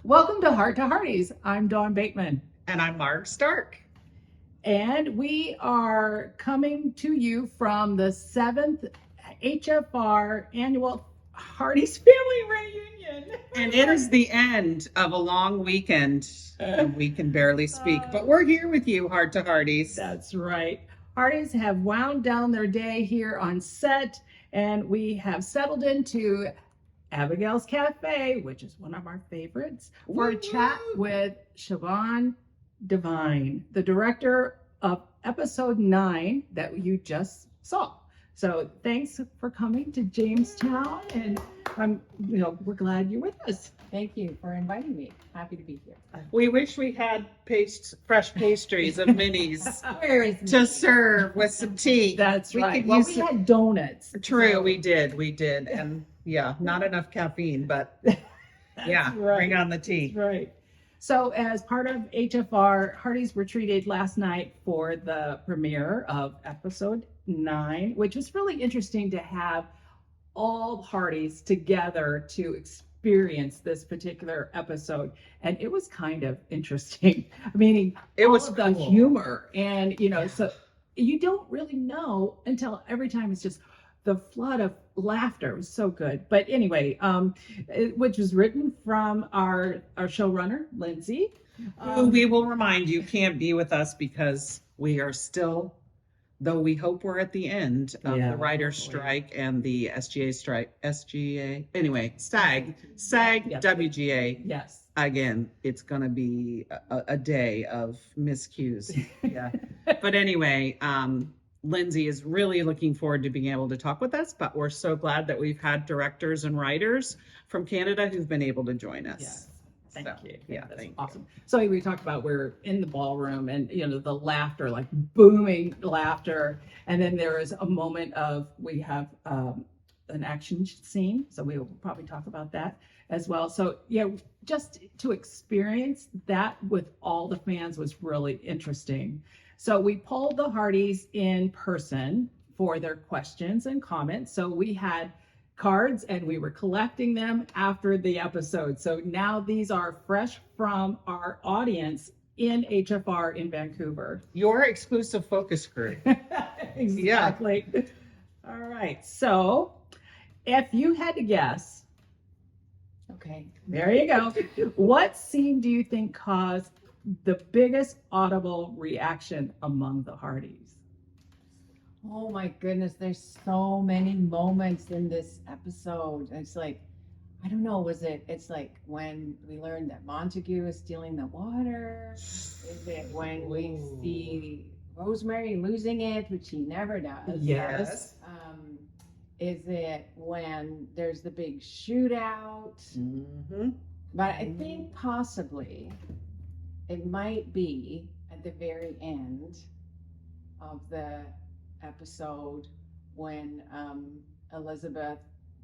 Welcome to Hearties. I'm Dawn Bateman. And I'm Mark Stark. And we are coming to you from the 7th HFR annual Hearties Family Reunion. And it is the end of a long weekend. And we can barely speak, but we're here with you, Heart to Hearties. That's right. Hearties have wound down their day here on set, and we have settled into Abigail's Cafe, which is one of our favorites, for a chat with Siobhan Devine, the director of episode 9 that you just saw. So thanks for coming to Jamestown, and we're glad you're with us. Thank you for inviting me. Happy to be here. We wish we had fresh pastries of minis Where is to serve with some tea. That's We right. could Well, use we some- had donuts. True, so- we did. And yeah, not enough caffeine, but yeah, right. bring on the tea. Right. So, as part of HFR, Hearties were treated last night for the premiere of episode 9, which was really interesting to have all Hearties together to experience this particular episode. And it was kind of interesting. Meaning, It was all of the cool. humor, and so you don't really know until every time it's just the flood of laughter. It was so good. But anyway, which was written from our showrunner, Lindsay. Who we will remind you can't be with us because we are still, though we hope we're at the end of Yeah, the writer's hopefully. strike and the SGA strike. Anyway, SAG, Yeah. WGA. Yes. Again, it's going to be a day of miscues. Yeah. But anyway, Lindsay is really looking forward to being able to talk with us, but we're so glad that we've had directors and writers from Canada who've been able to join us. Yes. Thank So, you. yeah, That's thank you. awesome. So we talked about we're in the ballroom, and the laughter, like booming laughter, and then there is a moment of we have an action scene, so we will probably talk about that as well. So yeah, just to experience that with all the fans was really interesting. So we polled the Hearties in person for their questions and comments. So we had cards and we were collecting them after the episode. So now these are fresh from our audience in HFR in Vancouver. Your exclusive focus group. Exactly. All right. So if you had to guess, Okay. there you go. What scene do you think caused the biggest audible reaction among the Hearties? Oh my goodness, there's so many moments in this episode. It's like, I don't know, it's like when we learned that Montague is stealing the water? Is it when we see Rosemary losing it, which she never does? Yes. Is it when there's the big shootout? Mm-hmm. But I think possibly it might be at the very end of the episode when Elizabeth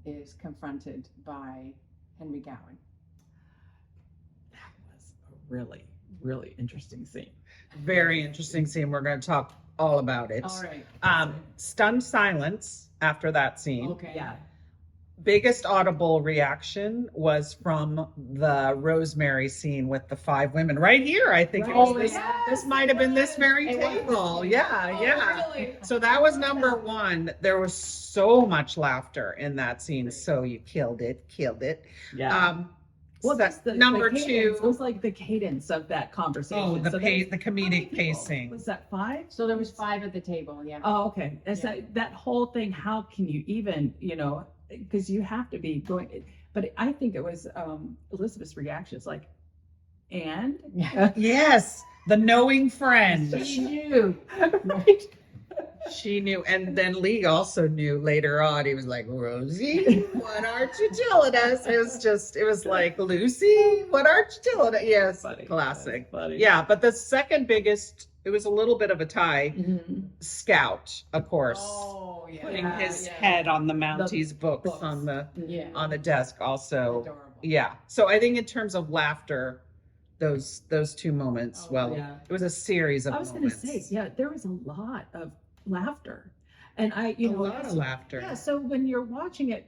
is confronted by Henry Gowan. That was a really, really interesting scene. Very interesting scene. We're going to talk all about it. All right. Stunned silence after that scene. Okay. Yeah. Biggest audible reaction was from the Rosemary scene with the 5 women right here. I think it was Right. this. Yes, This might have been this very It was. table. Yeah, Oh, yeah. really? So that was number 1. There was so much laughter in that scene. So you killed it. Yeah. Well, that's just the number cadence. 2. It was like the cadence of that conversation. Oh, the So there was- the how many comedic people? pacing. Was that 5? So there was 5 at the table, yeah. Oh, okay. And so Yeah. that whole thing, how can you even, because you have to be going, but I think it was Elizabeth's reaction. It's like, and? Yes, the knowing friend. She knew, right? She knew, and then Lee also knew later on. He was like, Rosie, what aren't you telling us? It was like, Lucy, what aren't you telling us? Yes, Funny. classic. That's funny. Yeah, but the second biggest, it was a little bit of a tie. Mhm. Scout, of course, Oh, yeah. putting Yeah, his yeah. head on the Mounties books, books. on the Yeah. desk. Also, Adorable. yeah. So I think in terms of laughter, those 2 moments. Oh, well, yeah. it was a series of I was going to moments. say, yeah, there was a lot of laughter. And a lot of laughter. Yeah, so when you're watching it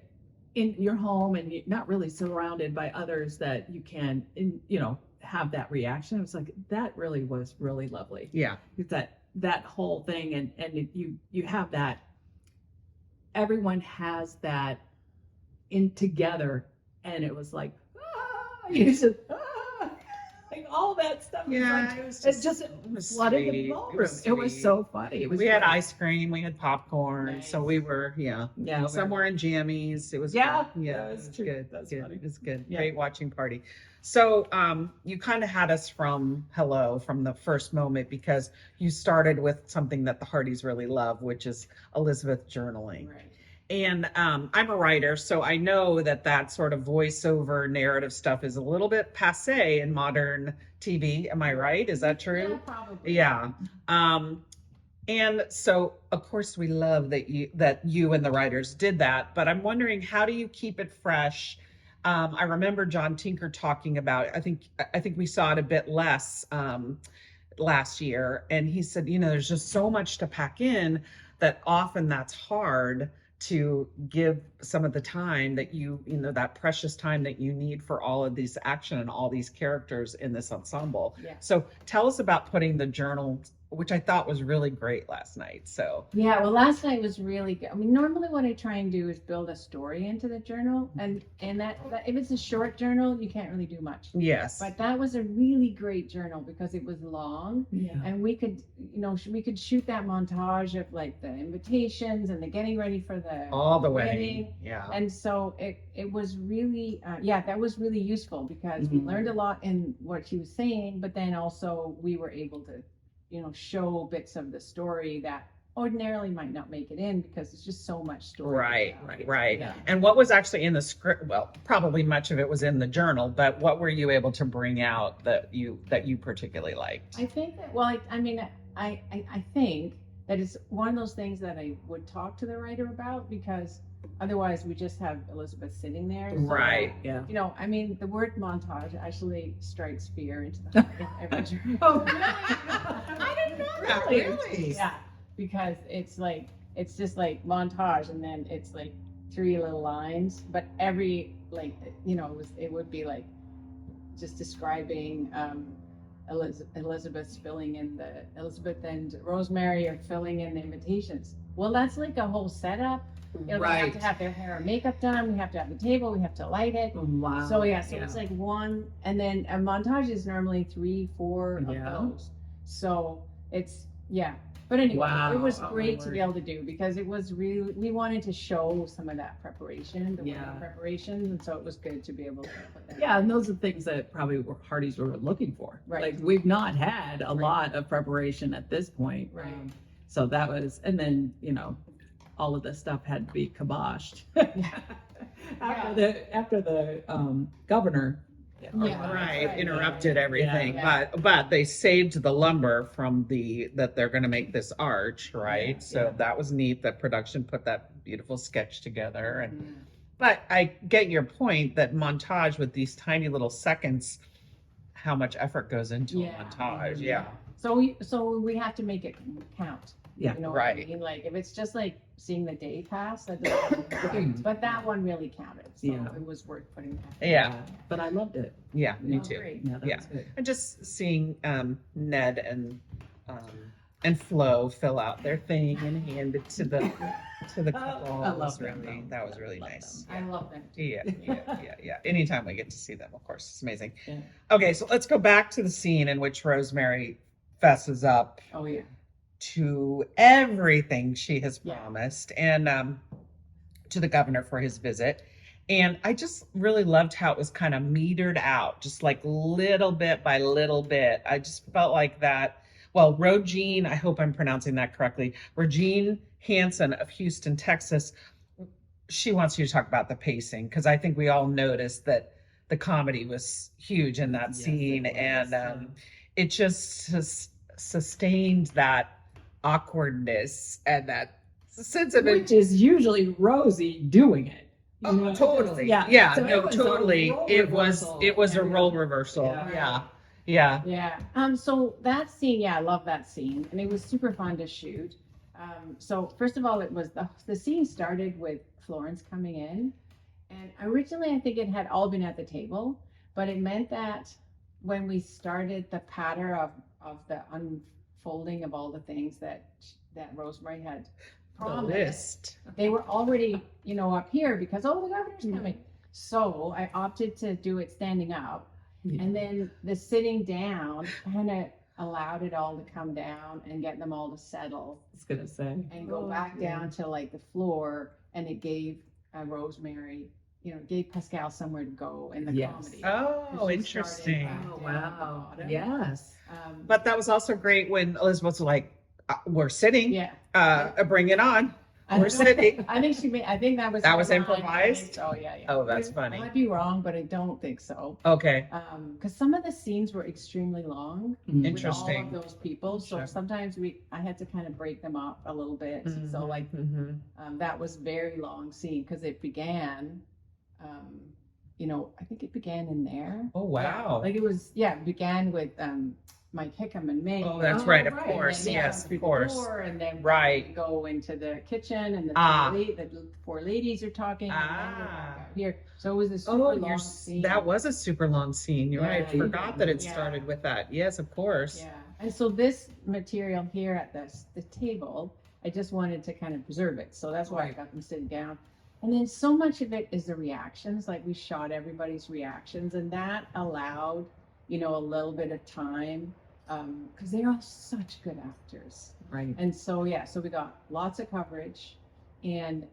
in your home and you're not really surrounded by others that you can, have that reaction. It was like, that really was really lovely. Yeah. It's that whole thing. And you have that, everyone has that in together. And it was like, you just, like all that stuff. Yeah, It's just flooded the ballroom. It was so funny. We had ice cream, we had popcorn, Nice. so we were somewhere in jammies. It was Yeah, good. Yeah, that it was was true. good. That's Good. funny. It was good. Yeah. Great watching party. So you kind of had us from the first moment, because you started with something that the Hearties really love, which is Elizabeth journaling. Right. And I'm a writer, so I know that sort of voiceover narrative stuff is a little bit passe in modern TV. Am I right? Is that true? Yeah, probably. Yeah. And so of course we love that you and the writers did that, but I'm wondering, how do you keep it fresh? I remember John Tinker talking about, I think we saw it a bit less last year, and he said, there's just so much to pack in that often that's hard to give some of the time that that precious time that you need for all of these action and all these characters in this ensemble. Yeah. So tell us about putting the journal, which I thought was really great last night. So Yeah, well, last night was really good. I mean, normally what I try and do is build a story into the journal, and that if it's a short journal, you can't really do much. yes. But that was a really great journal because it was long, Yeah. and we could shoot that montage of like the invitations and the getting ready for the All the wedding. wedding. Yeah. And so it was really, that was really useful because we Mhm. learned a lot in what she was saying, but then also we were able to, show bits of the story that ordinarily might not make it in because it's just so much story. Right. Yeah. And what was actually in the script? Well, probably much of it was in the journal, but what were you able to bring out that you particularly liked? I think that, well, I think that it's one of those things that I would talk to the writer about, because otherwise we just have Elizabeth sitting there. So, Right. Yeah. The word montage actually strikes fear into the heart of every journal. Oh, really? I didn't know that. Really? Yeah, because it's just like montage, and then it's like 3 little lines, but every it would be like just describing Elizabeth and Rosemary are filling in the invitations. Well, that's like a whole setup. They have to have their hair and makeup done. We have to have the table. We have to light it. Wow. So it's like one, and then a montage is normally 3, 4 of those. So it's But anyway, Wow. it was Oh, my great to word. be able to do, because it was really, we wanted to show some of that preparation, the wedding preparations, and so it was good to be able to put that. Yeah, and those are things that probably Hearties were looking for. Right. Like, we've not had a Right. lot of preparation at this point. Right. So that was, and then, all of this stuff had to be kiboshed. After the governor. Yeah. Interrupted everything. Yeah. But they saved the lumber from that they're going to make this arch, right? Yeah, So yeah. that was neat that production put that beautiful sketch together. And Mhm. but I get your point that montage with these tiny little seconds, how much effort goes into Yeah. a montage. Mhm. Yeah. So we have to make it count. Yeah. You know Right. what I mean? Like, if it's just like seeing the day pass, that doesn't count. But that one really counted. So Yeah. it was worth putting that. Yeah. But I loved it. Yeah, me Oh, too. great. Yeah, that Yeah. was good. And just seeing Ned and Flo fill out their thing and hand it to the couple. I love That was them. really Love nice. I love them. Yeah. Anytime we get to see them, of course, it's amazing. Yeah. Okay, so let's go back to the scene in which Rosemary fesses up Oh yeah. to everything she has Yeah. promised, and to the governor for his visit. And I just really loved how it was kind of metered out, just like little bit by little bit. I just felt like that. Well, Regine, I hope I'm pronouncing that correctly. Regine Hansen of Houston, Texas. She wants you to talk about the pacing, because I think we all noticed that the comedy was huge in that Yes, scene, it was, and yeah. it just sustained that awkwardness and that sense of it. Which is usually Rosie doing it. You know, Totally. Yeah. Yeah. So No, it was a totally. role It was reversal. a role reversal. Yeah. Yeah. Yeah. So that scene, I love that scene, and it was super fun to shoot. So first of all, it was the scene started with Florence coming in, And originally, I think it had all been at the table, but it meant that when we started the patter of the unfolding of all the things that Rosemary had The promised, list. they were already, up here because, the governor's coming. So I opted to do it standing up. Yeah. And then the sitting down kind of allowed it all to come down and get them all to settle I was gonna say. and go back down to like the floor. And it gave Rosemary, gave Pascal somewhere to go in the Yes. comedy. Oh, She interesting. started Oh, back down at the wow. bottom. Yes. But that was also great when Elizabeth was like, we're sitting, Yeah. bring it on. I We're don't know. sitting. I think I think that was. That her was line. improvised? Oh, yeah. Oh, that's I funny. might be wrong, but I don't think so. Okay. Because some of the scenes were extremely long. Mm. Interesting. With all of those people, so Sure. sometimes I had to kind of break them up a little bit. So like that was very long scene because it began, I think it began in there. Oh, wow. Like it began with Mike Hickam and me. Oh, that's Oh, right. Of right. course. And then Yes, through of the course. door, and then Right. go into the kitchen, and the four ladies are talking. And then we're back out here. So it was a super Oh, long scene. that was a super long scene. You're right. I Yeah. forgot that it Yeah. started with that. Yes, of course. Yeah, and so this material here at the table, I just wanted to kind of preserve it. So that's why I got them sitting down. And then so much of it is the reactions. Like we shot everybody's reactions, and that allowed, a little bit of time because they're all such good actors. Right. And so so we got lots of coverage, and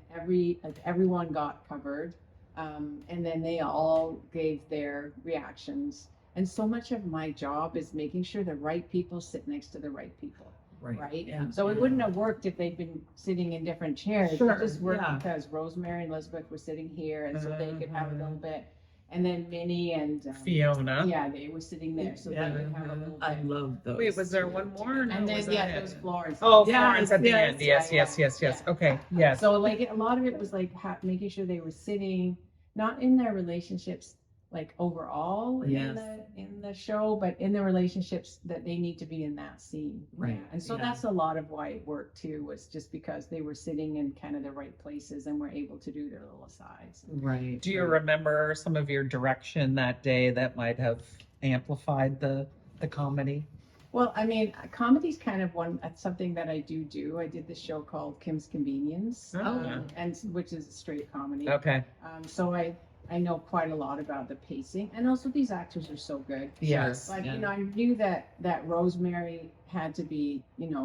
everyone got covered, and then they all gave their reactions. And so much of my job is making sure the right people sit next to the right people, right? Yeah. So it wouldn't have worked if they'd been sitting in different chairs. Sure, It just worked yeah. because Rosemary and Elizabeth were sitting here, and so they could have a little bit. And then Minnie and Fiona. yeah, they were sitting there, so Yeah. they could have a little bit. I love those. Wait, was there one more? Or no, And then was that there it? was Florence. Oh, Yes, Florence at the yes, end. Yes, yeah, yes. yeah. Okay. Yes. So like a lot of it was like making sure they were sitting, not in their relationships like overall Yes. in the show, but in the relationships that they need to be in that scene. Right, Yeah. And so yeah. that's a lot of why it worked too, was just because they were sitting in kind of the right places and were able to do their little asides. Right. Do you remember some of your direction that day that might have amplified the comedy? Well, I mean, comedy's kind of something that I do. I did this show called Kim's Convenience, Oh, yeah. and which is a straight comedy. Okay. So I know quite a lot about the pacing, and also these actors are so good. Yes. Like, yeah. I knew that Rosemary had to be,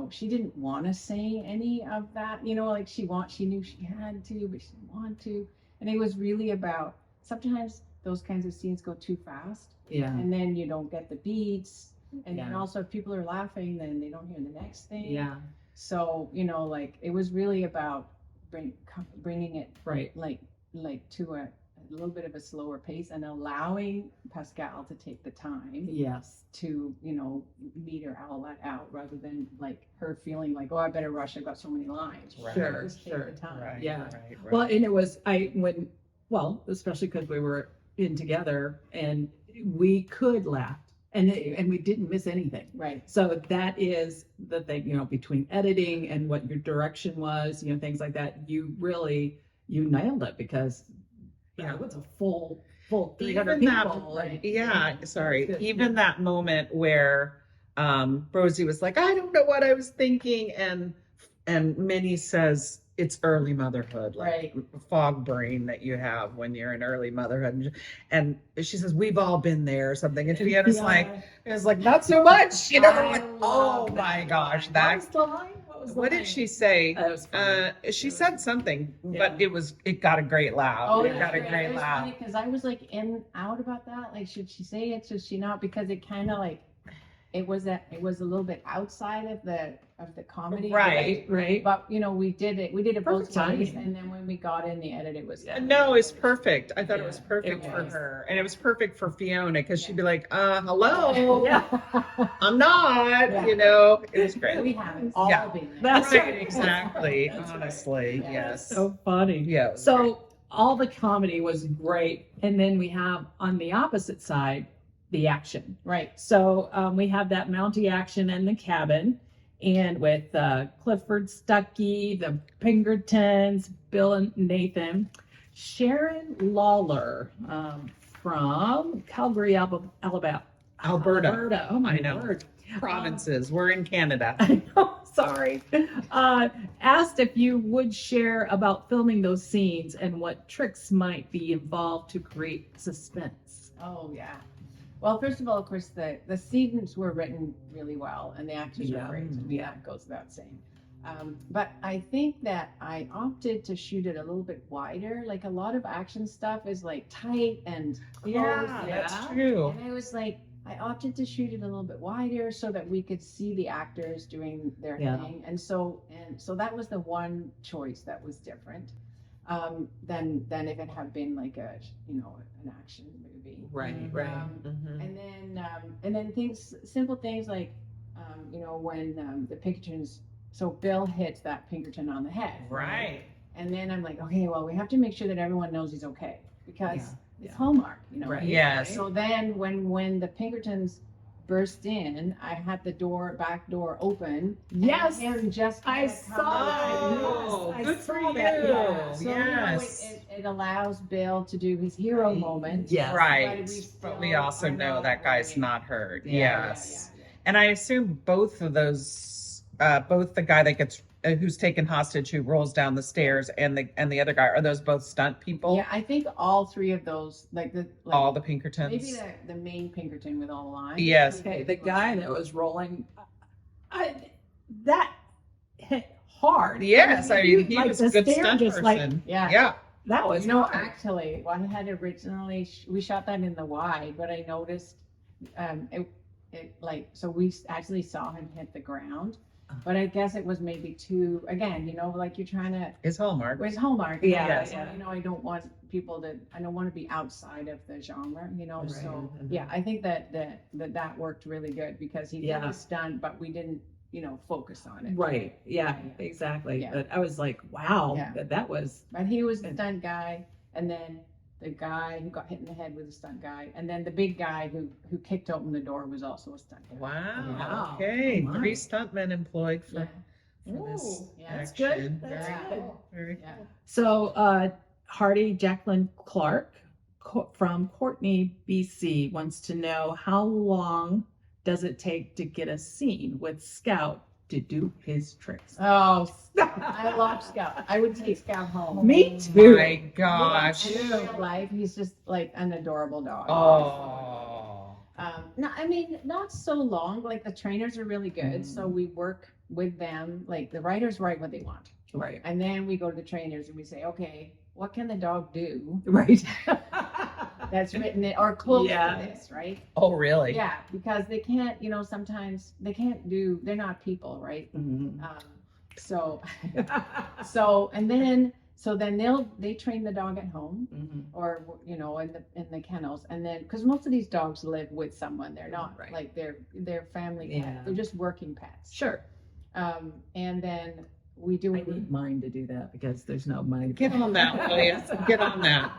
she didn't want to say any of that, like she knew she had to, but she didn't want to. And it was really about, sometimes those kinds of scenes go too fast, Yeah. and then you don't get the beats. And then Yeah. also if people are laughing, then they don't hear the next thing. Yeah. So, like it was really about bringing it Right. like to a little bit of a slower pace and allowing Pascal to take the time Yes. to, meter all that out rather than like her feeling like, oh, I better rush. I've got so many lines. Right. Sure, Just take sure. the time. Right. Yeah. Right. Well, and it was especially because we were in together and we could laugh and we didn't miss anything. Right. So that is the thing, between editing and what your direction was, things like that. You nailed it because it was a full 300 Even that, people. Even that moment where Rosie was like, I don't know what I was thinking, and Minnie says it's early motherhood, like fog brain that you have when you're in early motherhood, and she says we've all been there or something, and Fiona's like not so much, like, oh my gosh, What was the line? what did she say? That was funny. She said something, Yeah. but it got a great laugh. Oh, It got a great laugh. Because I was like in out about that. Like, should she say it? Should she not? Because it kind of like it was a little bit outside of the comedy. Right. But we did it both Perfect ways, timing. and then when we got in the edit, it was No, it's perfect. I thought it was Yeah, perfect it for was. her. And it was perfect for Fiona because she'd Yeah. be like, hello, Yeah. I'm not, Yeah. it was great. We haven't all Yeah. been there. That's right, right. exactly. That's right. Honestly, Yeah. yes. So funny. Yeah. it was So all the comedy was great. And then we have on the opposite side, the action. Right. So we have that Mountie action in the cabin, and with Clifford Stuckey, the Pinkertons, Bill and Nathan. Sharon Lawler from Calgary, Alabama. Alberta. Oh my I know. word. Provinces. We're in Canada. I know, sorry. Asked if you would share about filming those scenes and what tricks might be involved to create suspense. Oh yeah. Well, first of all, of course, the scenes were written really well, and the actors Yeah. were great. And Yeah. that goes without saying. But I think that I opted to shoot it a little bit wider. Like a lot of action stuff is like tight and close. Yeah, and- that's true. And I was like, I opted to shoot it a little bit wider so that we could see the actors doing their Yeah. thing. And so that was the one choice that was different than if it had been like an action movie. Right, And then simple things like when the Pinkertons. So Bill hits that Pinkerton on the head. Right. And then I'm like, okay, well, we have to make sure that everyone knows he's okay because Yeah. it's Hallmark, Right. Yes. So then when the Pinkertons burst in, I had the back door open. Yes, and him just I kinda come saw out. that. Oh, Yes, I good for saw you. that. Yeah. So Yes. it allows Bill to do his hero moment. Yes. Right. But But we we also are know not that guy's worried. not hurt. Yeah. Yes. And I assume both of those, both the guy that gets who's taken hostage, who rolls down the stairs, and the other guy, are those both stunt people? Yeah, I think all three of those, All the Pinkertons. maybe the main Pinkerton with all the lines. Yes. Okay, the guy that was rolling, that hit hard. Yes, I mean, he like was the a good stair stunt just person. Yeah. Yeah. that was hard. Actually, well, I had originally we shot that in the wide, but I noticed so we actually saw him hit the ground, but I guess it was maybe too, again, like you're trying to. It's Hallmark. It's Hallmark. Yeah, Yes. yeah. I don't want I don't want to be outside of the genre, Right. So Mhm. yeah, I think that worked really good because he did Yeah. the stunt, but we didn't, focus on it. Right. Yeah, Yeah. exactly. Yeah. But I was like, wow, Yeah. that was, But he was the stunt guy, and then the guy who got hit in the head was a stunt guy, and then the big guy who kicked open the door was also a stunt guy. Wow. Wow. Okay. Oh, my. 3 stuntmen employed for, Yeah. for this. Ooh, yeah. that's action. good. That's Very good. cool. Very Yeah. So, Hardy Jacqueline Clark from Courtney, BC, wants to know how long does it take to get a scene with Scout to do his tricks? Oh, I love Scout. I would take Scout home. Me too. My gosh. And in real life, he's just like an adorable dog. Oh. No, I mean, not so long. Like the trainers are really good, so we work with them. Like the writers write what they want, Right. and then we go to the trainers and we say, okay, what can the dog do Right. that's written it or close Yeah. to this, right? Oh, really? Yeah, because they can't, sometimes they can't do. They're not people, right? Mhm. So and then they train the dog at home. Mhm. Or in the kennels, and then because most of these dogs live with someone, they're not Right. like they're family pets. Yeah. They're just working pets. Sure. And then we do I need mine to do that because there's no money. Get on that, will you? Get on that.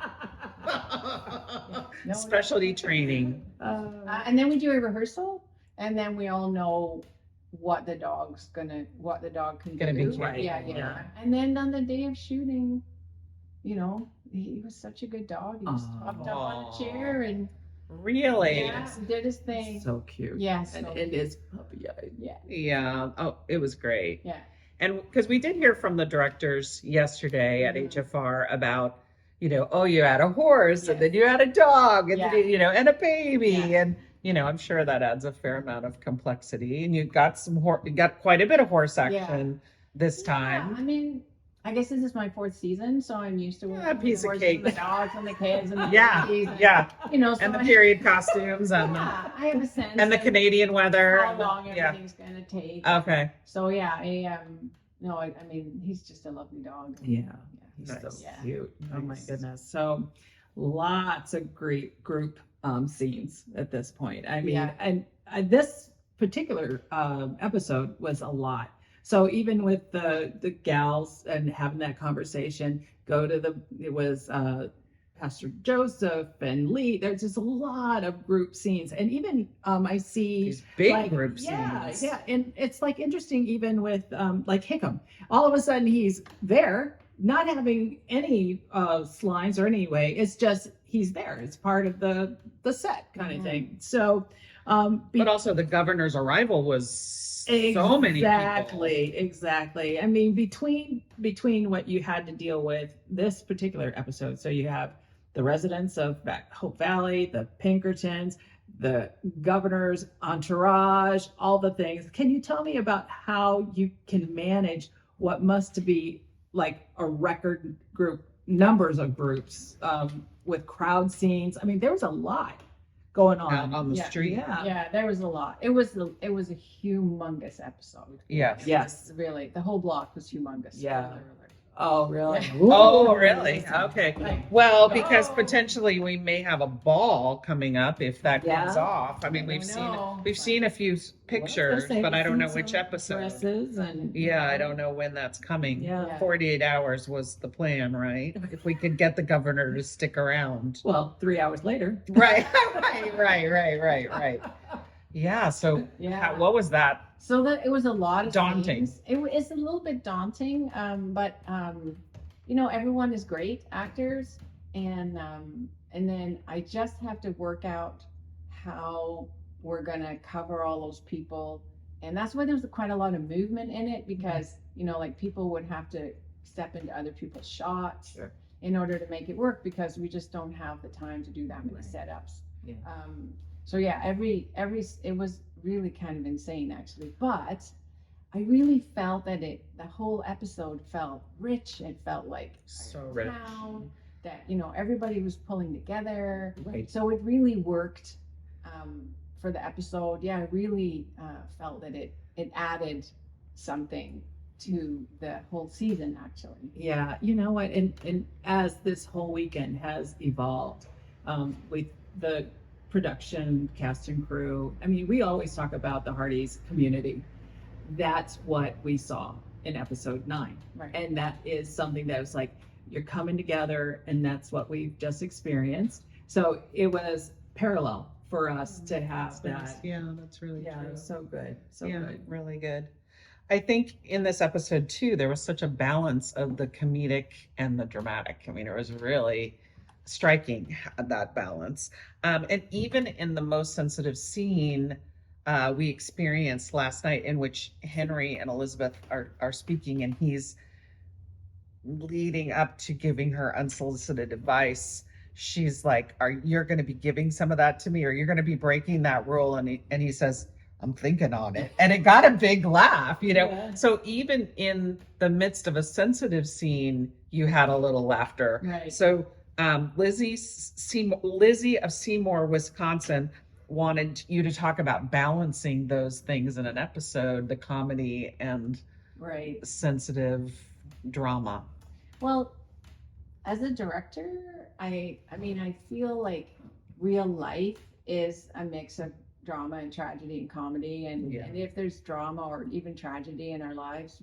No, Specialty training. and then we do a rehearsal, and then we all know what the dog can Gonna do. be right. Yeah. And then on the day of shooting, he was such a good dog. He just hopped up on a chair and Really? did his thing. So cute. Yes. And it is puppy eyed. Yeah. Yeah. Oh, it was great. Yeah. And because we did hear from the directors yesterday at Mhm. HFR about, oh, you had a horse and Yes. then you had a dog and, Yeah. and a baby. Yeah. And, I'm sure that adds a fair amount of complexity. And you got you got quite a bit of horse action this time. Yeah, I mean, I guess this is my 4th season, so I'm used to working with piece the of horses cake. and the dogs and the kids and the Yeah, babies and, yeah. so And the I- period costumes and yeah, I have a sense and the of Canadian weather. how and the- long yeah. everything's gonna take. Okay. So yeah, I mean, he's just a lovely dog. Yeah. He's Nice. so Yeah. cute. Oh my Nice. goodness. So lots of great group scenes at this point. I mean, Yeah. and this particular episode was a lot. So even with the gals and having that conversation, it was Pastor Joseph and Lee. There's just a lot of group scenes, and even I see These big like, group yeah, scenes. yeah, and it's like interesting even with like Hickam. All of a sudden he's there, not having any lines or any way. It's just he's there. It's part of the set kind of thing. So, But also the governor's arrival was so many people. Exactly. I mean, between what you had to deal with this particular episode, so you have the residents of Hope Valley, the Pinkertons, the governor's entourage, all the things. Can you tell me about how you can manage what must be like a record group, numbers of groups, with crowd scenes? I mean, there was a lot going On the street. Yeah, there was a lot. It was a humongous episode. Yes. Yes. Really, the whole block was humongous. Yeah. Spoiler alert. Oh, really? Oh, really? Okay. Like, Well, because Oh. potentially we may have a ball coming up if that comes Yeah. off. I mean, I we've don't know, seen a few pictures, but I don't know which episode. Dresses and Yeah, I don't know when that's coming. Yeah. 48 hours was the plan, right? If we could get the governor to stick around. Well, 3 hours later. Right. Yeah. So Yeah. what was that? So that it was a lot of Daunting. things. It's a little bit daunting, but everyone is great actors, and then I just have to work out how we're gonna cover all those people, and that's why there's quite a lot of movement in it because like people would have to step into other people's shots Sure. in order to make it work because we just don't have the time to do that many Right. setups. Yeah. So yeah, every it was really kind of insane actually, but I really felt that the whole episode felt rich. It felt like So a rich. town that everybody was pulling together. Right. So it really worked for the episode. Yeah, I really felt that it added something to the whole season actually. Yeah, you know what? And as this whole weekend has evolved, with the production, cast and crew, I mean, we always talk about the Hearties community. That's what we saw in episode 9. Right. And that is something that was like, you're coming together, and that's what we've just experienced. So it was parallel for us to have that. Yeah, that's really Yeah, true. so good. So Yeah, good. really good. I think in this episode too, there was such a balance of the comedic and the dramatic. I mean, it was really striking, that balance. And even in the most sensitive scene we experienced last night, in which Henry and Elizabeth are speaking, and he's leading up to giving her unsolicited advice. She's like, you're going to be giving some of that to me, or you're going to be breaking that rule? And he says, I'm thinking on it. And it got a big laugh, Yeah. So even in the midst of a sensitive scene, you had a little laughter. Right. So Lizzie of Seymour, Wisconsin, wanted you to talk about balancing those things in an episode, the comedy and Right. sensitive drama. Well, as a director, I mean, I feel like real life is a mix of drama and tragedy and comedy, and if there's drama or even tragedy in our lives,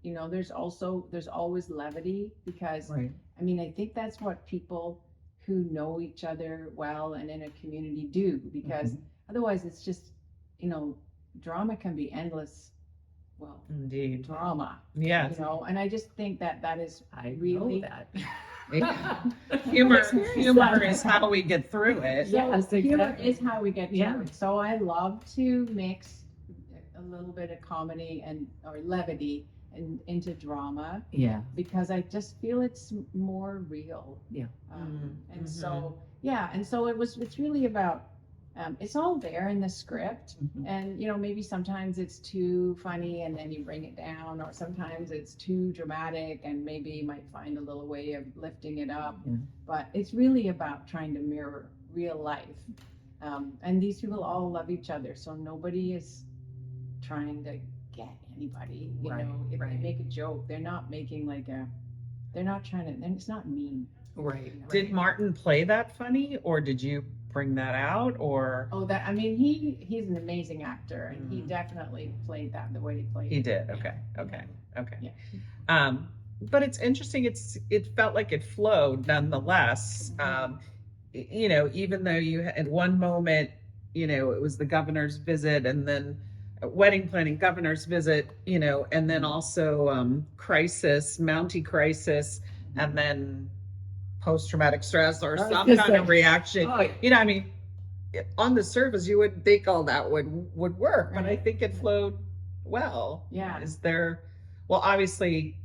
there's always levity, because Right. I mean, I think that's what people who know each other well and in a community do, because otherwise it's just, drama can be endless. Well, Indeed. drama, Yes. and I just think that is I really know that. Humor is how we get through it. Yes, humor exactly. is how we get through Yeah. it. So I love to mix a little bit of comedy or levity into drama, Yeah. because I just feel it's more real. Yeah. And so it's really about it's all there in the script, and maybe sometimes it's too funny and then you bring it down, or sometimes it's too dramatic and maybe you might find a little way of lifting it up. Yeah. But it's really about trying to mirror real life, and these people all love each other, so nobody is trying to get anybody. Right, If right. they make a joke, they're not making they're not trying to, and it's not mean. Right. Did Martin play that funny, or did you bring that out, or? Oh, I mean, he's an amazing actor, and he definitely played that the way he played He it. did. Okay. Yeah. But it's interesting. It felt like it flowed nonetheless. Even though you had one moment, it was the governor's visit, and then wedding planning, governor's visit, and then also crisis, Mountie crisis, and then post-traumatic stress or I was some gonna kind of say, reaction. oh, I mean, on the surface, you wouldn't think all that would work, but I Right. think it flowed well. Yeah. Is there, well, obviously,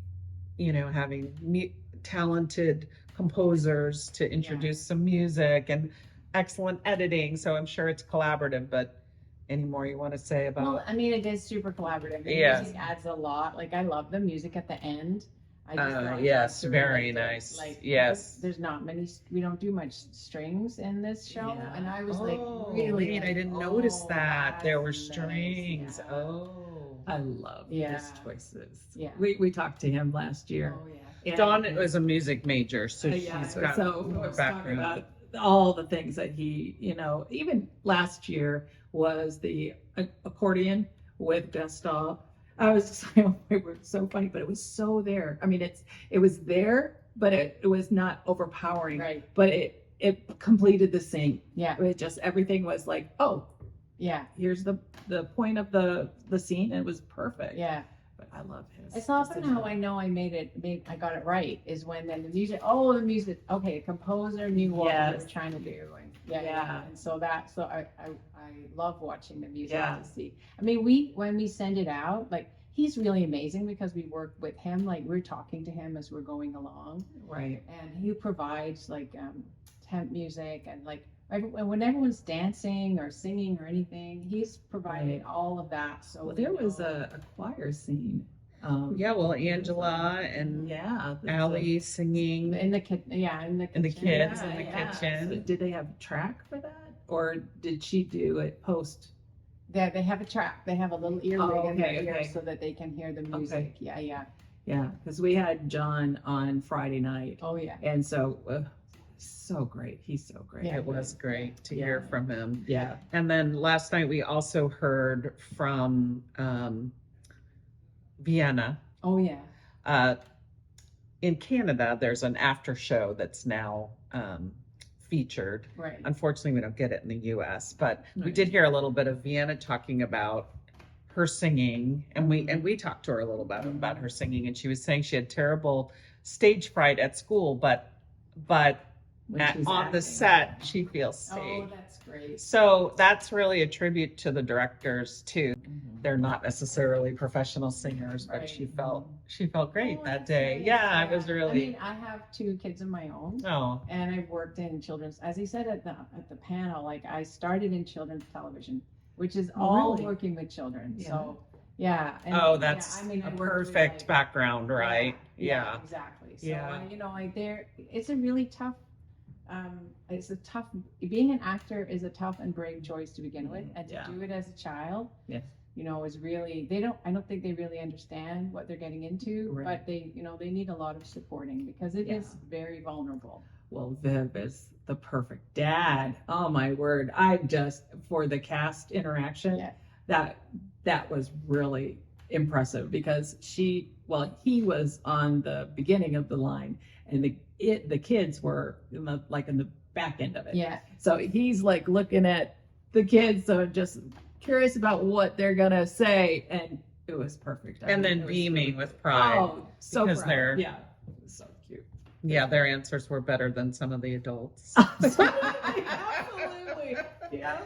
having talented composers to introduce some music and excellent editing. So I'm sure it's collaborative, but any more you want to say about? Well, I mean, it is super collaborative. The Yes. music adds a lot. Like, I love the music at the end. I just thought yes, that's very really good. nice. Like, Yes. there's not many. We don't do much strings in this show, Yeah. and I was Oh, really. neat. I like, didn't notice oh, that there were that's nice. strings. Yeah. Oh. I love Yeah. his choices. Yeah. We talked to him last year. Oh yeah. and- Dawn was a music major, so yeah, she's got so more let's talk background. about all the things that he, even last year was the accordion with Gaston. I was just like, oh, it was so funny, but it was so there. I mean, it was there, but it was not overpowering. Right. But it completed the scene. Yeah. It just everything was like, oh, Yeah. here's the point of the scene. And it was perfect. Yeah. But I love his. It's often how I know I I got it right is when then the music. Oh, the music. Okay, a composer knew what they Yes. were trying to do, and yeah. Yeah. And so I love watching the music Yeah. to see. I mean, when we send it out, like he's really amazing because we work with him. Like we're talking to him as we're going along, Right. and he provides like temp music and like. When everyone's dancing or singing or anything, he's providing all of that. So Well, there was a choir scene. Yeah, well, Angela and Yeah. Allie singing. in the kitchen. Yeah, in the kitchen. And the kids yeah, in the yeah. kitchen. So did they have a track for that, or did she do it post? They have a track. They have a little earwig Oh, in their okay, ear okay. so that they can hear the music. Yeah, yeah. Yeah, because we had John on Friday night, Oh, yeah. and so so great. He's so great. Yeah. It was great to hear from him. Yeah. And then last night we also heard from Vienna. Oh, yeah. In Canada, there's an after show that's now featured. Right. Unfortunately, we don't get it in the US, but we Right. did hear a little bit of Vienna talking about her singing, and we talked to her a little bit about her singing, and she was saying she had terrible stage fright at school, but When she's on the acting. set she feels Oh, safe. that's great. So that's really a tribute to the directors too. Mhm. They're not necessarily professional singers, but Right. she felt great Oh, that that's day. nice. Yeah, it was I really. mean, I have 2 kids of my own. Oh, And I've worked in children's, as he said at the panel, like I started in children's television, which is Oh, all really? working with children. Yeah. So, yeah. And, oh, yeah, that's I mean, I a worked with, perfect like- background, right? Yeah, Yeah. exactly. So, Yeah. like it's a really tough, being an actor is a tough and brave choice to begin with. And to Yeah. do it as a child, Yes. is really, I don't think they really understand what they're getting into, Right. but they need a lot of supporting because it is Yeah. very vulnerable. Well, Viv is the perfect dad. Oh my word! For the cast interaction, Yeah. that was really impressive because he was on the beginning of the line, and the kids were in the back end of it. Yeah. So he's like looking at the kids, so just curious about what they're gonna say, and it was perfect. And then it was beaming really with good. pride. Oh, so because proud. they're- Yeah, it was so cute. Yeah, their answers were better than some of the adults. Absolutely. Yeah.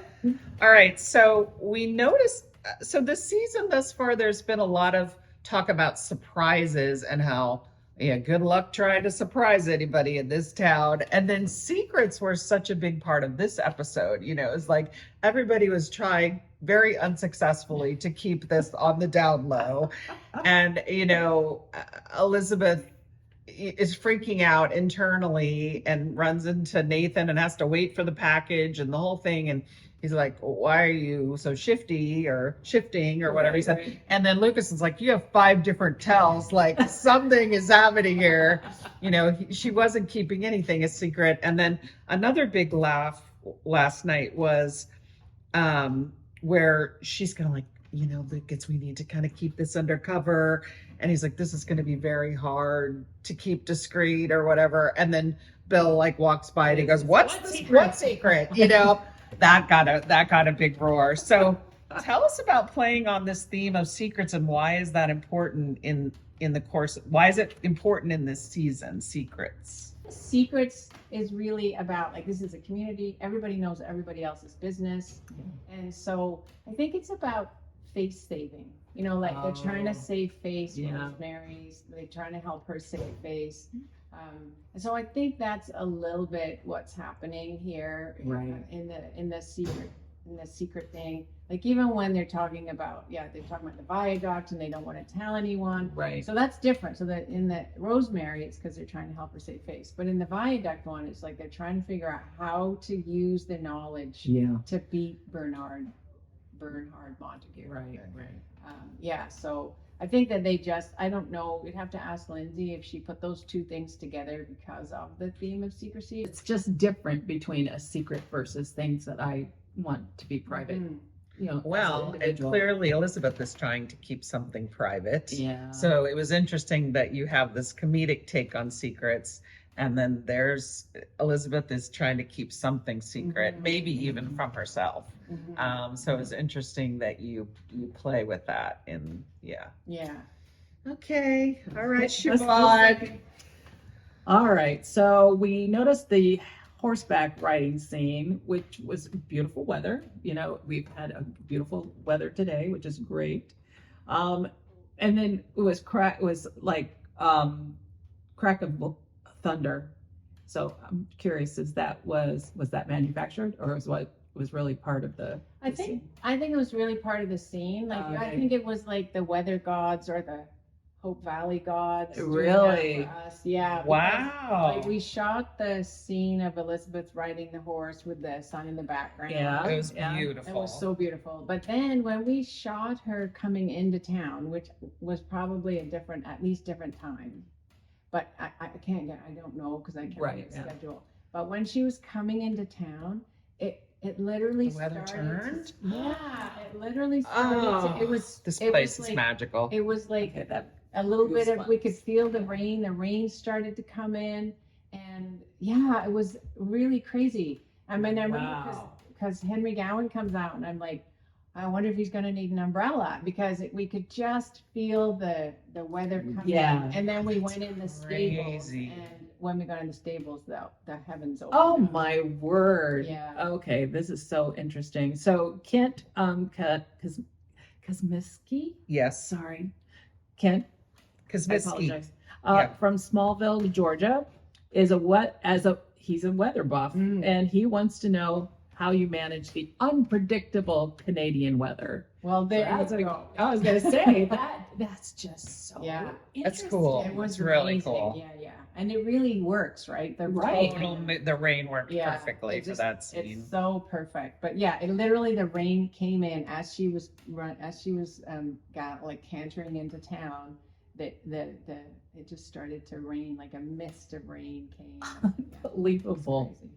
All right, so we noticed, so this season thus far, there's been a lot of talk about surprises and how, good luck trying to surprise anybody in this town. And then secrets were such a big part of this episode. It's like everybody was trying very unsuccessfully to keep this on the down low. And, Elizabeth is freaking out internally and runs into Nathan and has to wait for the package and the whole thing. And he's like, why are you so shifting or whatever he said. Right. And then Lucas is like, you have 5 different tells, like something is happening here. She wasn't keeping anything a secret. And then another big laugh last night was where she's kind of like, Lucas, we need to kind of keep this undercover. And he's like, this is going to be very hard to keep discreet or whatever. And then Bill walks by and he goes, what secret? That got a big roar. So Tell us about playing on this theme of secrets and why is that important in the course? Why is it important in this season? Secrets. Secrets is really about, like, this is a community. Everybody knows everybody else's business. And so I think it's about face saving. You know, like they're trying to save face. Yeah. Rosemary's, they're trying to help her save face. And so I think that's a little bit what's happening here Right. in the secret thing. Like even when they're talking about the viaduct and they don't want to tell anyone. Right. So that's different. So that in the Rosemary, it's because they're trying to help her save face. But in the viaduct one, it's like they're trying to figure out how to use the knowledge Yeah. to beat Bernhard Montague. Right. So I think that I don't know, we'd have to ask Lindsay if she put those two things together because of the theme of secrecy. It's just different between a secret versus things that I want to be private. Mhm. You know, as an Well, and individual. clearly Elizabeth is trying to keep something private. Yeah. So it was interesting that you have this comedic take on secrets, and then there's Elizabeth is trying to keep something secret, Mhm. maybe even from herself. Mhm. So it's interesting that you play with that. Yeah. Okay, all right, Let's- Siobhan. All right, so we noticed the horseback riding scene, which was beautiful weather. You know, we've had a beautiful weather today, which is great. And then it was crack of thunder. So I'm curious, was that manufactured or was really part of the I scene? think it was really part of the scene. Like I Okay. think it was like the weather gods or the Hope Valley gods. doing that Really? for us. Yeah. because, Wow. Like we shot the scene of Elizabeth riding the horse with the sun in the background. Yeah. It was Yeah. beautiful. It was so beautiful. But then when we shot her coming into town, which was probably at least different time. But I don't know because I can't Right, get a yeah. schedule. But when she was coming into town, it literally The weather started. turned? Yeah, it literally started. It was This it place was is like, magical. It was like Okay, that a little bit of, we could goosebumps. feel the rain. The rain started to come in, and yeah, it was really crazy. I mean, I remember Wow. because Henry Gowan comes out, and I'm like, I wonder if he's going to need an umbrella because we could just feel the weather coming. Yeah. And then we went in the stables, Crazy. and when we got in the stables, the heavens opened. Oh up. my word. Yeah. Okay, this is so interesting. So Kent Kosmiski, Yes, sorry. Kent, because I apologize. Yeah. From Smallville, Georgia, he's a weather buff Mm. and he wants to know how you manage the unpredictable Canadian weather. Well, there That's you a- go. I was gonna say that's just so Yeah. That's cool. interesting. It was It's really amazing. cool. Yeah. And it really works, right? The Right. The rain worked Yeah, perfectly it for just- that scene. It's so perfect. But yeah, it literally, the rain came in as she was cantering into town. It just started to rain, like a mist of rain came. Yeah, it was Unbelievable. crazy.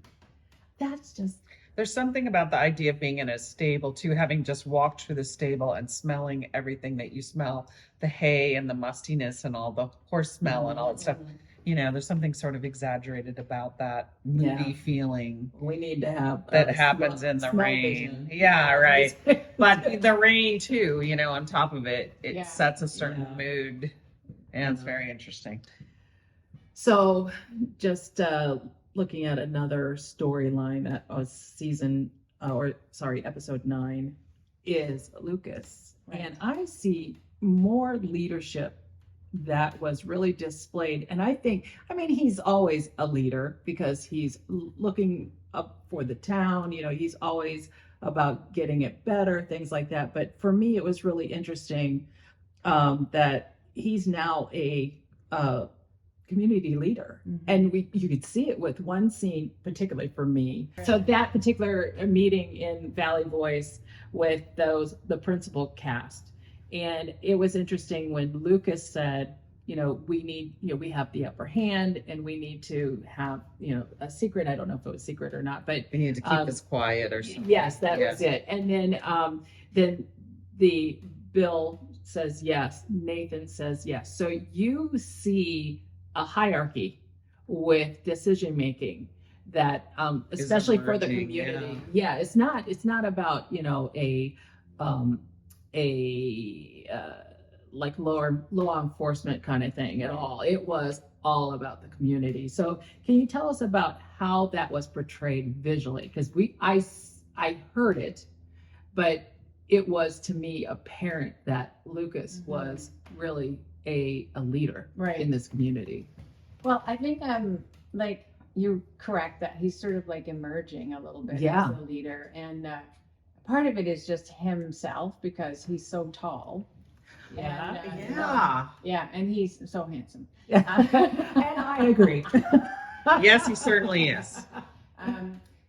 That's just There's something about the idea of being in a stable too, having just walked through the stable and smelling everything that you smell, the hay and the mustiness and all the horse smell and all that stuff. You know, there's something sort of exaggerated about that moody Yeah. feeling we need to have that happens in the smell rain. vision. Yeah, right. But the rain too, you know, on top of it, it Yeah. sets a certain Yeah. mood. And it's Yeah. very interesting. So, just looking at another storyline that was episode 9 is Lucas. Right. And I see more leadership that was really displayed. And I mean, he's always a leader because he's looking up for the town. You know, he's always about getting it better, things like that. But for me, it was really interesting that he's now a community leader. Mhm. And you could see it with one scene, particularly for me. So that particular meeting in Valley Voice with the principal cast. And it was interesting when Lucas said, we have the upper hand and we need to have, a secret. I don't know if it was secret or not, but We need to keep this quiet or something. yes, that Yes. was it. And then the Bill says yes, Nathan says yes. So you see a hierarchy with decision making that especially for the emerging, community. Yeah, it's not about, a like law enforcement kind of thing at all. It was all about the community. So can you tell us about how that was portrayed visually? Because I heard it, but it was to me apparent that Lucas was really a leader Right. in this community. Well, I think like you're correct that he's sort of like emerging a little bit Yeah. as a leader, and part of it is just himself because he's so tall. Yeah. And, Yeah. yeah, and he's so handsome. And I agree. Yes, he certainly is.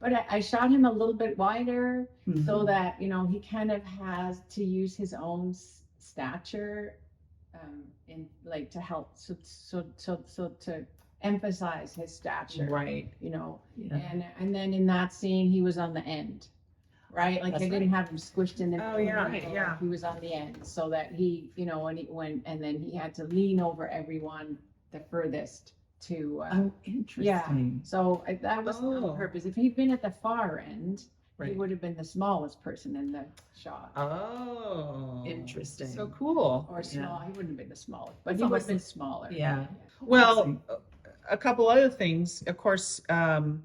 But I shot him a little bit wider so Mhm. that he kind of has to use his own stature, in like to help so to emphasize his stature, Right. Yeah. Yeah. And then in that scene he was on the end, right? Like That's I didn't right. have him squished in the Oh, yeah, middle, yeah. he was on the end so that he and then he had to lean over everyone the furthest to Oh, interesting. so that was Oh. on purpose. If he'd been at the far end, he Right. would have been the smallest person in the shot. Oh. Interesting. So cool. Or small. Yeah. He wouldn't have been the smallest, but It's he would have almost been like- smaller. Yeah. Well, a couple other things. Of course, not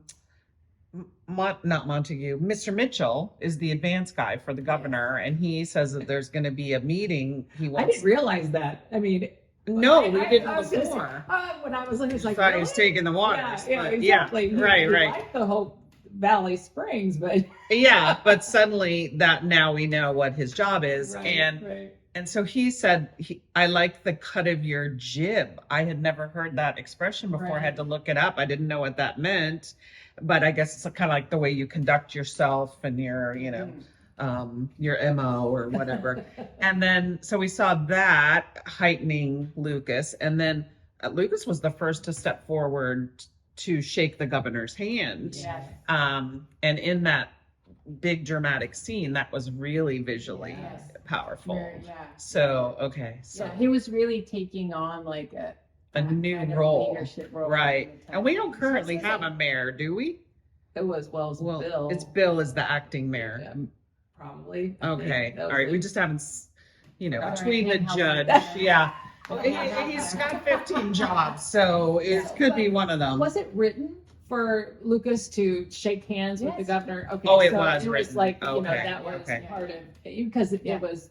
Montague, Mr. Mitchell is the advance guy for the governor, and he says that there's going to be a meeting. He I wants. didn't realize that. I mean, No, I- we I- didn't I was gonna say, before. when I was looking, it's like, Thought he was really? taking the waters. Yeah, but exactly. Yeah, right, He right. liked the whole Valley Springs, but Yeah, but suddenly that now we know what his job is, right. and so he said, I like the cut of your jib. I had never heard that expression before. I had to look it up. I didn't know what that meant, but I guess it's kind of like the way you conduct yourself and your, your MO or whatever. And then, so we saw that heightening Lucas. And then Lucas was the first to step forward to shake the governor's hand. Yes. And in that big dramatic scene, that was really visually Yes. powerful. Yeah. So, okay. So Yeah, he was really taking on like a new kind of role. leadership role. Right. in the And we town. don't currently have a mayor, do we? It was well, Bill. It's Bill is the acting mayor. Yeah, probably. I think Okay. that All was right. it. We just haven't, Right. between the Handheld. judge. Yeah. Well, he's got 15 jobs, so it could be one of them. Was it written for Lucas to shake hands with the Yes. governor? Okay. Oh, it so was It was written. like, Okay, that was okay. part of, because Yeah. it was,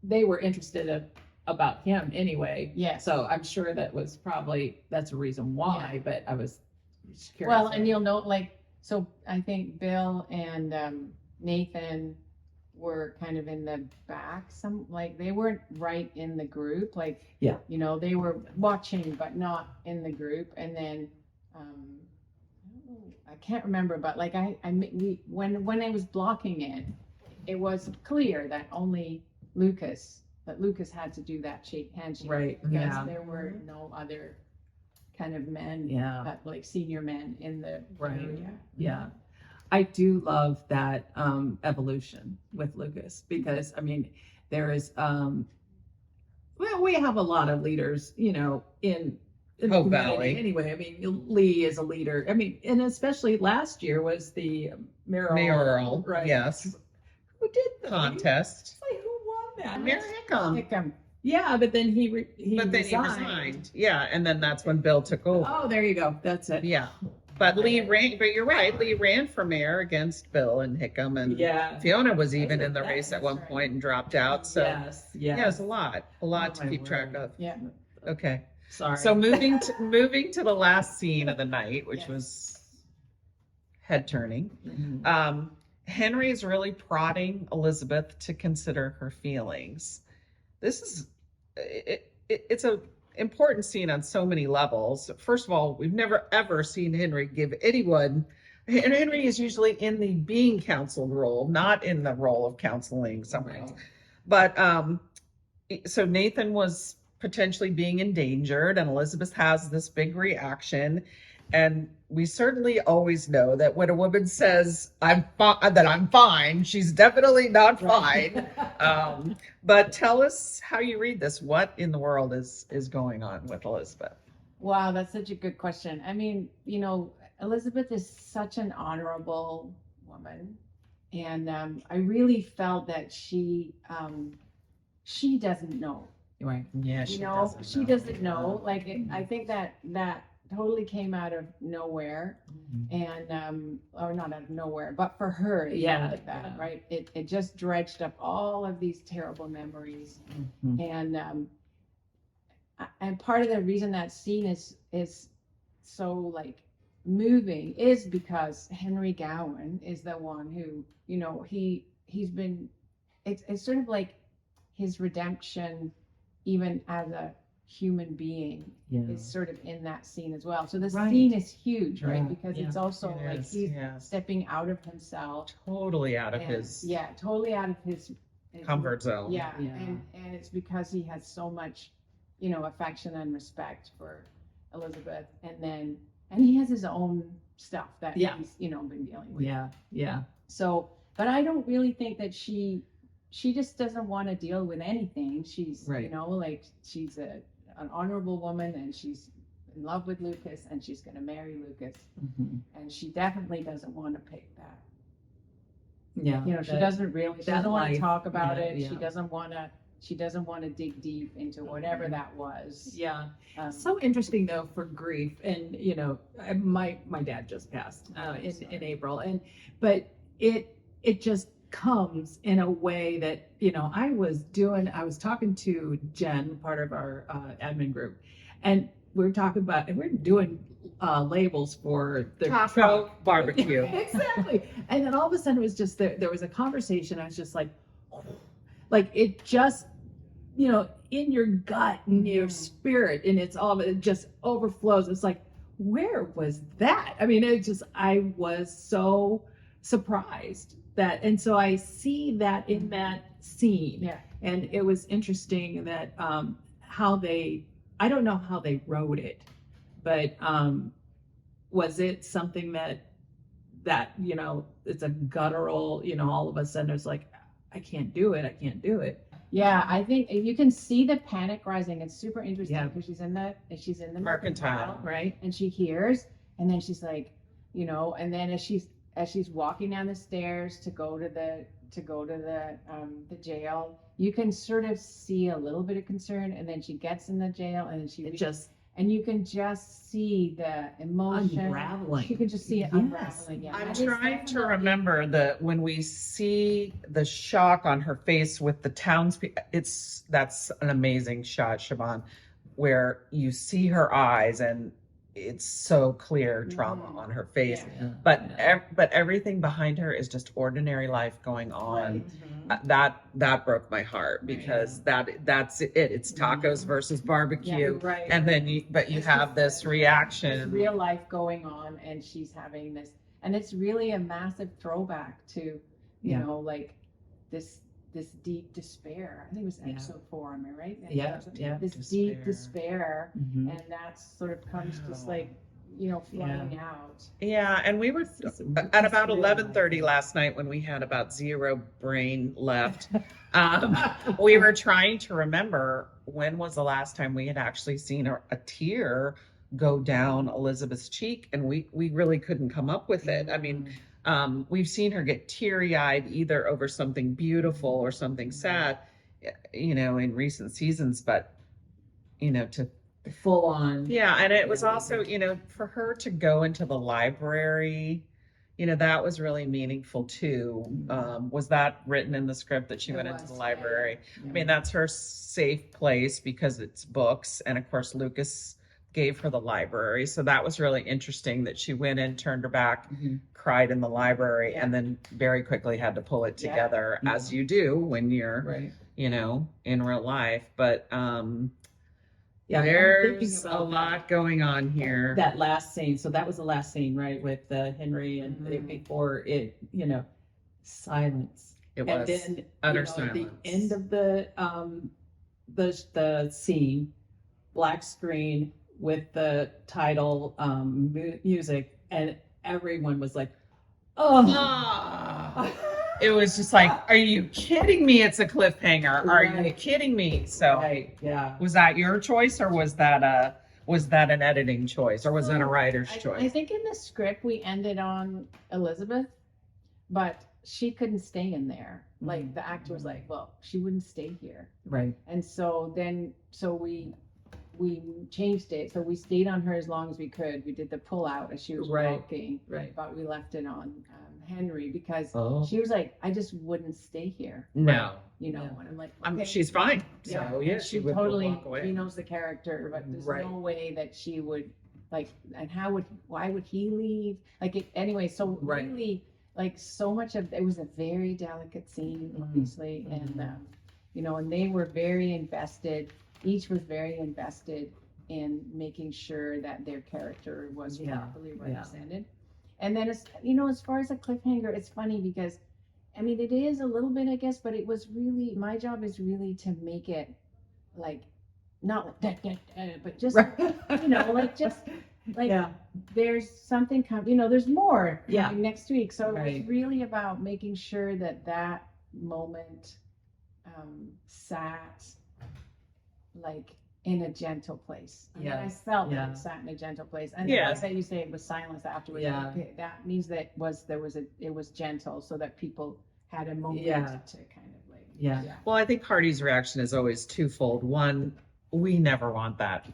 they were interested about him anyway. Yes. So I'm sure that's a reason why, but I was just curious. Well, and you'll note, so I think Bill and Nathan were kind of in the back. They weren't right in the group. Yeah. They were watching, but not in the group. And then, I don't know, I can't remember, but when I was blocking it, it was clear that only Lucas had to do that handshake. Right, Because yeah. there were no other kind of men. Yeah. Senior men in the Right. area. Yeah. I do love that evolution with Lucas because there is we have a lot of leaders, in the Hope community Valley. anyway. Lee is a leader. And especially last year was the Mayoral, right? yes. Who did the Contest. Like, who won that? Mayor Hickam. Hickam. Yeah, but then he resigned. Yeah, and then that's when Bill took over. Oh, there you go. That's it. Yeah. But Lee ran, but you're right. Lee ran for mayor against Bill and Hickam, and Yeah. Fiona was even in the That's race at one right. point and dropped out. So Yes. yeah, it was a lot Oh, to my keep track word. of. Yeah. Okay. Sorry. So moving to the last scene of the night, which Yes. was head turning. Mhm. Henry is really prodding Elizabeth to consider her feelings. This is it's a important scene on so many levels. First of all, we've never ever seen Henry give anyone. And Henry is usually in the being counseled role, not in the role of counseling someone else. But so Nathan was potentially being endangered, and Elizabeth has this big reaction. And we certainly always know that when a woman says that I'm fine, she's definitely not fine. But tell us how you read this. What in the world is going on with Elizabeth? Wow, that's such a good question. Elizabeth is such an honorable woman, And I really felt that she doesn't know. Right. Yeah, She doesn't know. Like I think that totally came out of nowhere, and or not out of nowhere, but for her, it felt like that, right? It just dredged up all of these terrible memories, and part of the reason that scene is so like moving is because Henry Gowan is the one who, he's been, it's sort of like his redemption, even as a human being, is sort of in that scene as well. So the scene is huge, right? Yeah. Because it's also he's stepping out of himself, totally out of totally out of his comfort zone. And it's because he has so much, affection and respect for Elizabeth, and he has his own stuff that he's been dealing with. So, but I don't really think that she just doesn't want to deal with anything. She's she's an honorable woman, and she's in love with Lucas, and she's going to marry Lucas, and she definitely doesn't want to pick that. She doesn't want to talk about it. She doesn't want to dig deep into whatever that was. So interesting though for grief, and my dad just passed in April, but it just comes in a way that I was talking to Jen, part of our admin group, and we're doing labels for the taco barbecue. Exactly. And then all of a sudden it was just there was a conversation. I was just like it just in your gut and your spirit, and it just overflows. It's like, where was that? I mean, I was so surprised that, and so I see that in that scene. And it was interesting that I don't know how they wrote it, but was it something that it's a guttural, all of a sudden it's like, I can't do it. Yeah, I think you can see the panic rising. It's super interesting because she's in the mercantile, right? And she hears, and then she's like, and then as she's walking down the stairs to go to the jail, you can sort of see a little bit of concern, and then she gets in the jail, and then and you can just see the emotion unraveling. You can just see it unraveling. Yeah. I'm trying to remember when we see the shock on her face with the townspeople. That's an amazing shot, Siobhan, where you see her eyes and it's so clear trauma on her face. But everything behind her is just ordinary life going on. That broke my heart, because that's it. It's tacos versus barbecue, and then you have this reaction. It's real life going on, and she's having this, and it's really a massive throwback to this deep despair. I think it was episode 4. Am I right? This deep despair, and that sort of comes just flying out. Yeah, and we were at about 11:30 last night, when we had about zero brain left. We were trying to remember when was the last time we had actually seen a tear go down Elizabeth's cheek, and we really couldn't come up with it. I mean, we've seen her get teary-eyed either over something beautiful or something sad, in recent seasons, but to full on. And it was also, for her to go into the library, that was really meaningful too. Was that written in the script that she went into the library? I mean, that's her safe place because it's books. And of course, Lucas gave her the library. So that was really interesting that she went in, turned her back, cried in the library, and then very quickly had to pull it together, as you do when you're, in real life. But, there's a lot going on here. That last scene. So that was the last scene, right? With Henry, and before it, silence. It was and then, utter silence. The end of the scene, black screen with the title music, and everyone was like, "Oh." It was just like, are you kidding me? It's a cliffhanger. Are you kidding me? So was that your choice, or was that an editing choice, or was that a writer's choice? I think in the script we ended on Elizabeth, but she couldn't stay in there. Like the actor was like, well, she wouldn't stay here. Right. And so we changed it. So we stayed on her as long as we could. We did the pull out as she was Right. walking, Right. but we left it on Henry because Oh. she was like, I just wouldn't stay here, No, you know. Yeah. And I'm like, okay. she's fine. Yeah. So yeah, And she she would totally, walk away. she knows the character, but there's Right. no way that she would like, and why would he leave? Like, anyway, so Right. really, like, so much of it was a very delicate scene, Mhm. obviously, and you know, and they were very invested. Each was very invested in making sure that their character was Yeah. properly Yeah. represented. And then, as far as a cliffhanger, it's funny because, I mean, it is a little bit, I guess, but it was really, my job is really to make it like, not like, but just, you know, like, just like, Yeah. there's something coming, you know, there's more Yeah. coming next week. So it Right. was really about making sure that moment sat like in a gentle place. I mean, I Yes. felt Yeah. that it sat in a gentle place. And Yeah. the fact that you say it was silence afterwards, Yeah. okay, that means that it was gentle, so that people had a moment Yeah. to kind of like, Yeah. Well, I think Hardy's reaction is always twofold. One, we never want that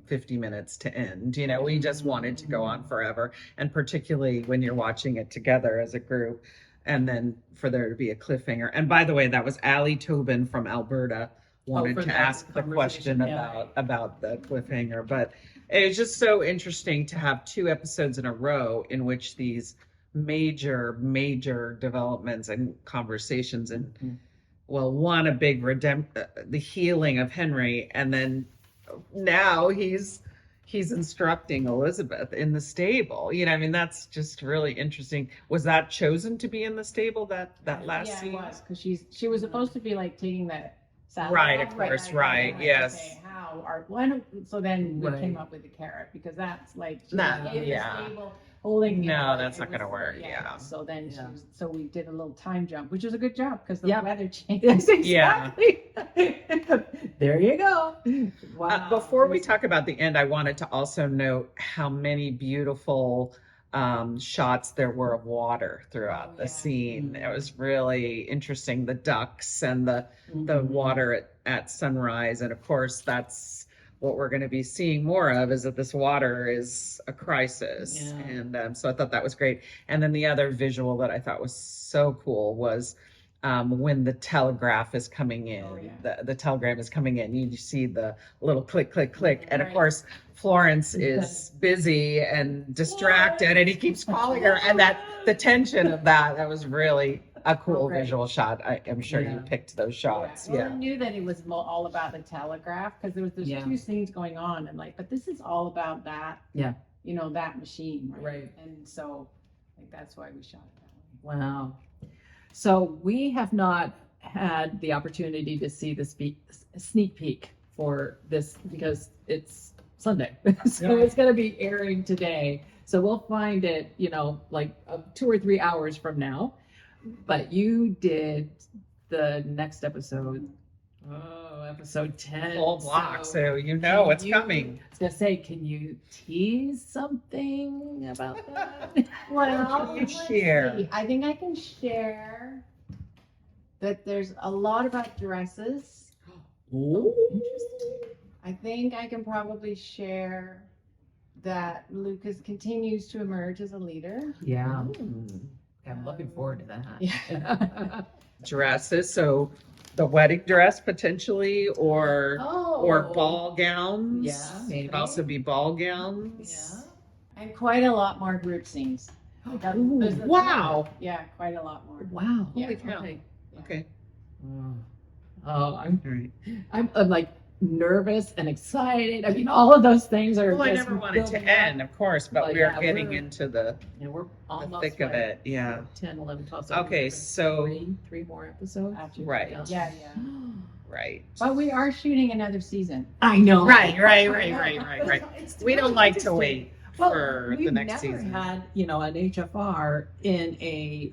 50 minutes to end. You know, we just want it to go on forever. And particularly when you're watching it together as a group, and then for there to be a cliffhanger. And by the way, that was Allie Tobin from Alberta wanted for to that ask the question conversation, yeah. about the cliffhanger. But it's just so interesting to have 2 episodes in a row in which these major developments and conversations and Mhm. well, one a big the healing of Henry, and then now he's instructing Elizabeth in the stable. You know, I mean, that's just really interesting. Was that chosen to be in the stable that last yeah, scene? it was because she was supposed to be like taking that salad Right, off, of course, like, right, like, yes. okay, how or why don't, so then we Right. came up with the carrot because that's like she Nah, was in the yeah. stable holding No, like, that's it not gonna was- work, yeah. So then Yeah. so we did a little time jump, which was a good job because the Yeah. weather changed. Yes, Yeah. exactly. There you go. Wow. Before we talk about the end, I wanted to also note how many beautiful shots there were of water throughout Oh, the yeah. scene. It was really interesting. The ducks and the Mhm. water at sunrise, and of course that's what we're going to be seeing more of, is that this water is a crisis. Yeah. And so I thought that was great. And then the other visual that I thought was so cool was when the telegraph is coming in. Oh, yeah. The telegram is coming in, you see the little click and of Right. course Florence is busy and distracted and he keeps calling her, and that the tension of that was really a cool great. visual shot. I am sure Yeah. you picked those shots. Well, I Yeah. knew that it was all about the telegraph because there's Yeah. 2 scenes going on, and like, but this is all about that. Yeah. You know, that machine, right? Right. And so, like, that's why we shot it that way. Wow. So we have not had the opportunity to see the sneak peek for this because it's Sunday. So Yeah. it's going to be airing today. So we'll find it, you know, like 2 or 3 hours from now. But you did the next episode. Oh, episode 10. Full block, so you know what's coming. I was going to say, can you tease something about that? Well, can you let's share? see. I think I can share that there's a lot about dresses. Oh, I think I can probably share that Lucas continues to emerge as a leader. yeah. Mm. I'm looking forward to that. Yeah. Dresses, so the wedding dress potentially, or Oh. ball gowns. Yeah, maybe. Could also be ball gowns. Yeah. And quite a lot more group scenes. There's a- Wow. Yeah, quite a lot more. Wow. Yeah. Holy cow. Okay. Okay. Oh, I'm All right. I'm like nervous and excited. I mean, all of those things are. Well, I just never want it to building up. end, of course, but But we are yeah, getting we're- into the And we're almost thick of like it. Yeah. 10, 11, 12. Okay, we're so three more episodes. After- Right. Yeah. right. But we are shooting another season. I know. Right. It's We don't really like to interesting. wait Well, for the we've next never season. had, you know, an HFR in a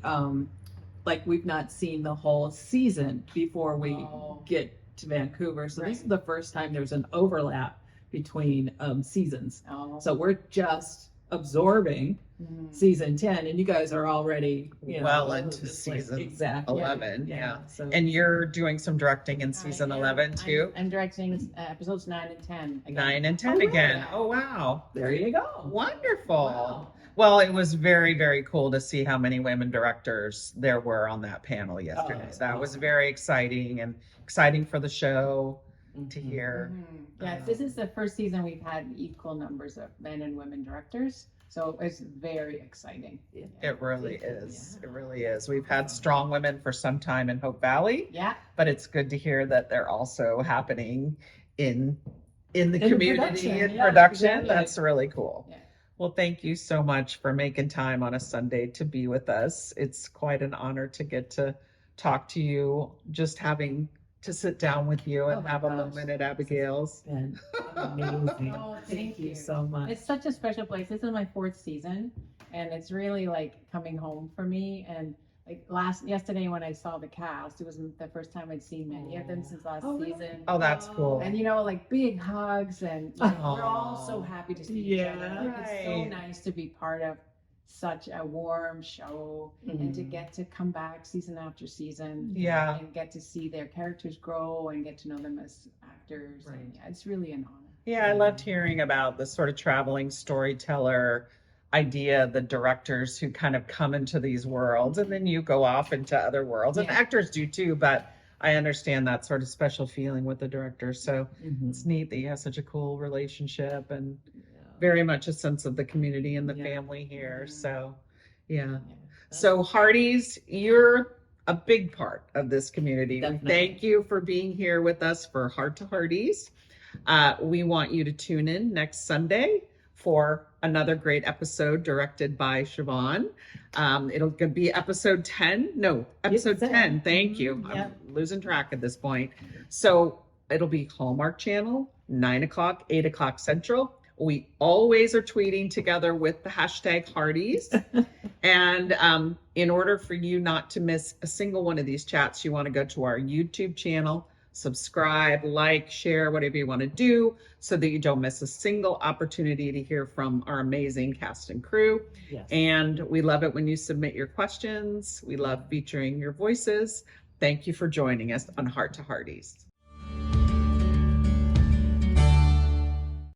like we've not seen the whole season before we Oh. get to Vancouver. So this Right. is the first time there's an overlap between seasons. Oh. So we're just absorbing Mhm. season 10, and you guys are already, Well into it's like- season exactly 11. Yeah. So And you're doing some directing in season 11 too? I'm directing episodes 9 and 10 again. 9 and 10 Oh, again. really? Oh, wow. there you go. Wonderful. Wow. Well, it was very, very cool to see how many women directors there were on that panel yesterday. that's That was awesome. very exciting and exciting for the show to Mhm. hear. Mhm. Yes, this is the first season we've had equal numbers of men and women directors, so it's very exciting. Yeah. It really is. Yeah. It really is. We've had strong women for some time in Hope Valley, Yeah. but it's good to hear that they're also happening in the In the community production, and yeah, production. exactly. That's really cool. Yeah. Well, thank you so much for making time on a Sunday to be with us. It's quite an honor to get to talk to you, just having to sit down with you and Oh my have a gosh. moment at Abigail's. Been amazing. Oh, Thank you so much. It's such a special place. This is my 4th season, and it's really like coming home for me. And like yesterday when I saw the cast, it was the first time I'd seen many of them since last Oh, really? season. Oh, that's cool. And like big hugs, and like, we're all Aw. so happy to see each other. Yeah. Like, it's so Right. nice to be part of such a warm show and to Mhm. get to come back season after season Yeah. and get to see their characters grow and get to know them as actors. Right. And yeah, it's really an honor. Yeah, I loved hearing about the sort of traveling storyteller idea, the directors who kind of come into these worlds and then you go off into other worlds. And Yeah. actors do too, but I understand that sort of special feeling with the directors. So Mhm. it's neat that you have such a cool relationship and Yeah. very much a sense of the community and the Yeah. family here. Mhm. So, yeah. Yeah. So, Hearties, you're a big part of this community. Definitely. Thank you for being here with us for Heart to Hearties. We want you to tune in next Sunday for another great episode directed by Siobhan. It'll be episode 10. No, episode 10. Thank you. Yeah. I'm losing track at this point. So it'll be Hallmark Channel, 9 o'clock, 8 o'clock Central. We always are tweeting together with the hashtag Hearties. And in order for you not to miss a single one of these chats, you want to go to our YouTube channel, subscribe, like, share, whatever you want to do so that you don't miss a single opportunity to hear from our amazing cast and crew. Yes. And we love it when you submit your questions. We love featuring your voices. Thank you for joining us on Heart to Hearties.